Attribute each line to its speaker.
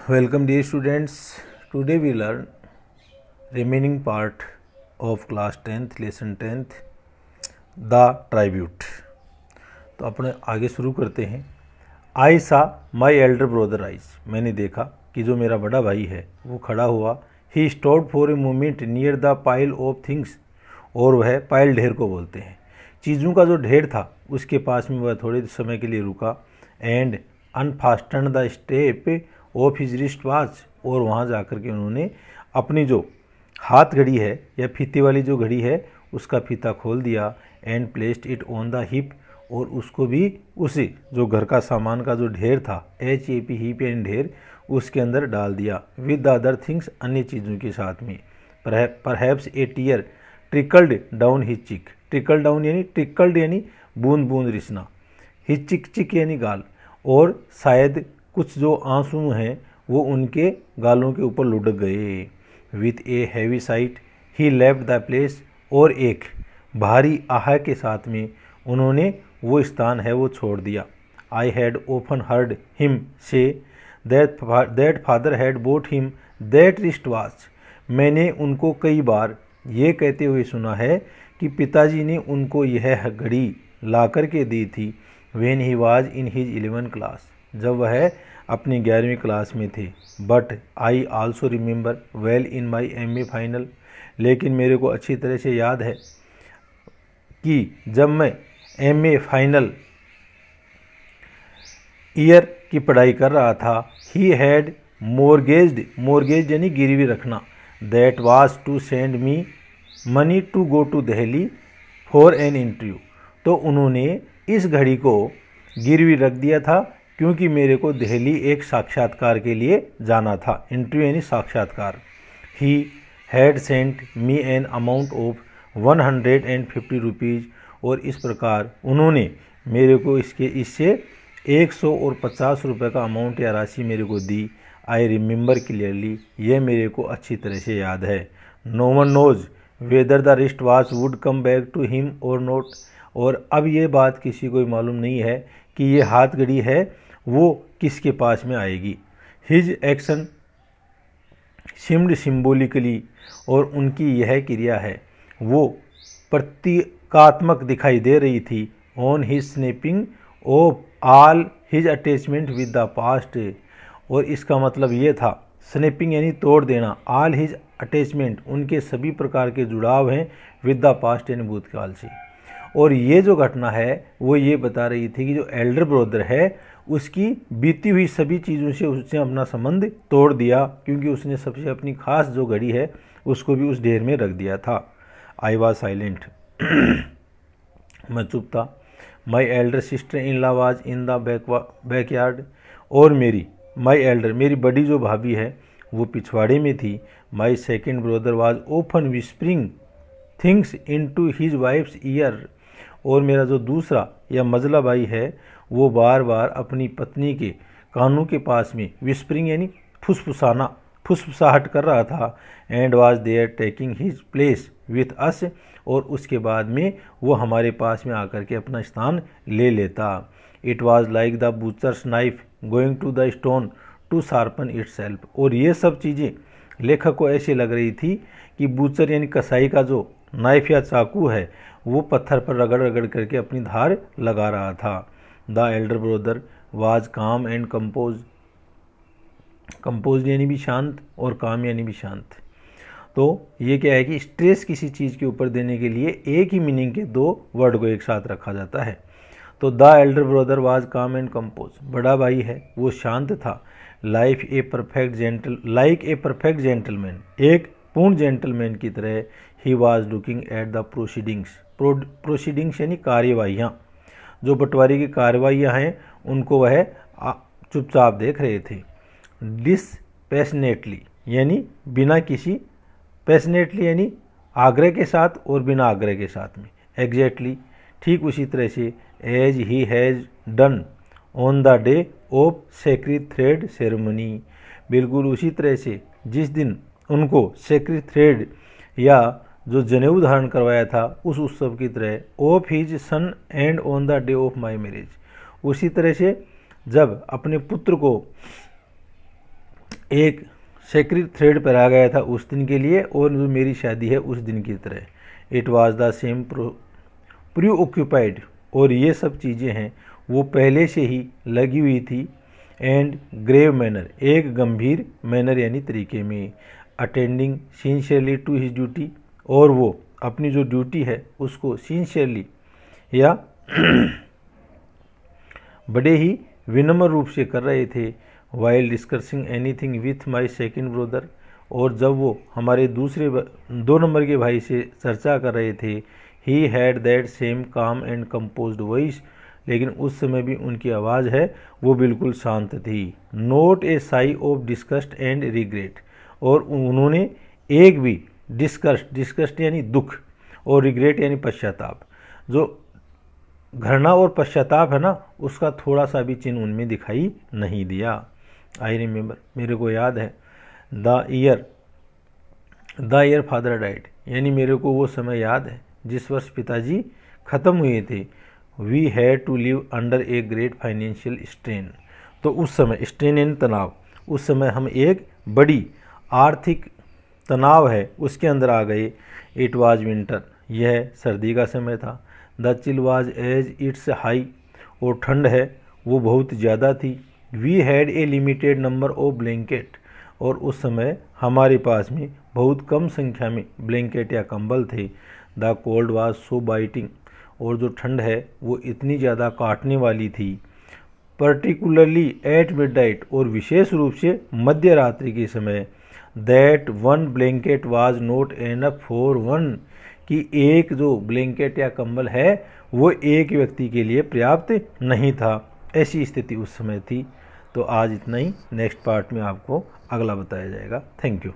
Speaker 1: Welcome dear students. Today we learn remaining part of class 10th lesson 10th the tribute. तो अपने आगे शुरू करते हैं. I saw my elder brother rise. मैंने देखा कि जो मेरा बड़ा भाई है वो खड़ा हुआ. He stopped for a moment near the pile of things. और वह पाइल ढेर को बोलते हैं. चीज़ों का जो ढेर था उसके पास में वह थोड़े समय के लिए रुका. And unfasten the step of his wrist watch. और वहाँ जाकर के उन्होंने अपनी जो हाथ घड़ी है या फीते वाली जो घड़ी है उसका फीता खोल दिया. And placed it on the hip. और उसको भी उसी जो घर का सामान का जो ढेर था HAP हीप एंड ढेर उसके अंदर डाल दिया. विद द अदर थिंग्स अन्य चीज़ों के साथ में. परहैप्स ए टीयर ट्रिकल्ड डाउन हिज चिक. ट्रिकल डाउन यानी ट्रिकल्ड यानी बूंद बूंद रिसना. हिज चिक चिक यानी गाल. और शायद कुछ जो आंसू हैं वो उनके गालों के ऊपर लुढ़क गए. With a heavy site he left the place. और एक भारी आह के साथ में उन्होंने वो स्थान है वो छोड़ दिया. I had open heard him say that father had boat him that wrist watch. मैंने उनको कई बार ये कहते हुए सुना है कि पिताजी ने उनको यह घड़ी ला कर के दी थी. When he was in his 11th class. जब वह अपनी 11वीं क्लास में थे. But I also remember well in my MA final. लेकिन मेरे को अच्छी तरह से याद है कि जब मैं MA फाइनल ईयर की पढ़ाई कर रहा था. ही हैड मोरगेज यानी गिरवी रखना. That was to send me money to go to Delhi for an interview. तो उन्होंने इस घड़ी को गिरवी रख दिया था क्योंकि मेरे को दिल्ली एक साक्षात्कार के लिए जाना था. इंटरव्यू यानी साक्षात्कार. He had sent me an amount of 150 rupees. और इस प्रकार उन्होंने मेरे को इससे 150 रुपये का अमाउंट या राशि मेरे को दी. I remember clearly. यह मेरे को अच्छी तरह से याद है. No one knows whether the wrist watch would come back to him or not. और अब ये बात किसी को मालूम नहीं है कि ये हाथ घड़ी है वो किसके पास में आएगी. His action seemed symbolically. और उनकी यह क्रिया है वो प्रतीकात्मक दिखाई दे रही थी. On his snapping of all his attachment with the past. और इसका मतलब ये था स्नैपिंग यानी तोड़ देना. ऑल हिज अटैचमेंट उनके सभी प्रकार के जुड़ाव हैं विद द पास्ट यानी भूतकाल से. और ये जो घटना है वो ये बता रही थी कि जो एल्डर ब्रदर है उसकी बीती हुई सभी चीज़ों से उसने अपना संबंध तोड़ दिया क्योंकि उसने सबसे अपनी खास जो घड़ी है उसको भी उस ढेर में रख दिया था. I was silent. मैं चुप था. My elder sister in law was in the backyard. और मेरी बड़ी जो भाभी है वो पिछवाड़े में थी. My second brother was open whispering things in to his wife's ear. और मेरा जो दूसरा या मजला भाई है वो बार बार अपनी पत्नी के कानों के पास में विस्परिंग यानी फुसफुसाहट कर रहा था. And was there taking his place with us. और उसके बाद में वो हमारे पास में आकर के अपना स्थान ले लेता. It was like the butcher's knife going to the stone to sharpen itself. और ये सब चीज़ें लेखक को ऐसी लग रही थी कि बूचर यानी कसाई का जो नाइफ या चाकू है वो पत्थर पर रगड़ रगड़ करके अपनी धार लगा रहा था. द एल्डर ब्रदर वाज काम एंड कंपोज यानी भी शांत और काम यानी भी शांत. तो ये क्या है कि स्ट्रेस किसी चीज़ के ऊपर देने के लिए एक ही मीनिंग के दो वर्ड को एक साथ रखा जाता है. तो द एल्डर ब्रदर वाज काम एंड कंपोज. बड़ा भाई है वो शांत था. Like a perfect gentleman. एक पूर्ण जेंटलमैन की तरह. He was looking at the proceedings यानी कार्यवाहियाँ. जो बंटवारे की कार्यवाहियाँ हैं उनको वह चुपचाप देख रहे थे. डिसपैशनेटली यानी बिना किसी, पैशनेटली यानी आग्रह के साथ और बिना आग्रह के साथ में. एग्जैक्टली ठीक उसी तरह से. As he has done on the day of sacred thread ceremony. बिल्कुल उसी तरह से जिस दिन उनको सेक्रेट थ्रेड या जो जनेऊ धारण करवाया था उस उत्सव की तरह. Of his son and on the day of my marriage. उसी तरह से जब अपने पुत्र को एक सेक्रेट थ्रेड पहना गया था उस दिन के लिए, और जो मेरी शादी है उस दिन की तरह। It was the same pre occupied, और ये सब चीज़ें हैं वो पहले से ही लगी हुई थी। एंड ग्रेव मैनर, एक गंभीर मैनर यानी तरीके में। Attending sincerely to his duty, और वो अपनी जो ड्यूटी है उसको सिंसियरली या बड़े ही विनम्र रूप से कर रहे थे। While discussing anything with my second brother, और जब वो हमारे दूसरे 2 नंबर के भाई से चर्चा कर रहे थे, ही हैड दैट सेम काम एंड कंपोज्ड वॉइस, लेकिन उस समय भी उनकी आवाज़ है वो बिल्कुल शांत थी। Note A sigh of disgust and regret, और उन्होंने एक भी डिस्कस्ट यानी दुख, और रिग्रेट यानी पश्चाताप, जो घृणा और पश्चाताप है ना, उसका थोड़ा सा भी चिन्ह उनमें दिखाई नहीं दिया। आई रिमेंबर, मेरे को याद है, द ईयर फादर डाइड, यानी मेरे को वो समय याद है जिस वर्ष पिताजी ख़त्म हुए थे। We had to live under a great financial strain, तो उस समय स्ट्रेन यानी तनाव, उस समय हम एक बड़ी आर्थिक तनाव है उसके अंदर आ गए। इट वाज विंटर, यह सर्दी का समय था। The chill was as its high, और ठंड है वो बहुत ज़्यादा थी। We had a limited number of blanket, और उस समय हमारे पास में बहुत कम संख्या में ब्लैंकेट या कंबल थे। The cold was so biting, और जो ठंड है वो इतनी ज़्यादा काटने वाली थी। पर्टिकुलरली एट मिडनाइट, और विशेष रूप से मध्य रात्रि के समय। That one blanket was not enough for one, कि एक जो ब्लैंकेट या कंबल है वो एक व्यक्ति के लिए पर्याप्त नहीं था। ऐसी स्थिति उस समय थी। तो आज इतना ही, नेक्स्ट पार्ट में आपको अगला बताया जाएगा। Thank you.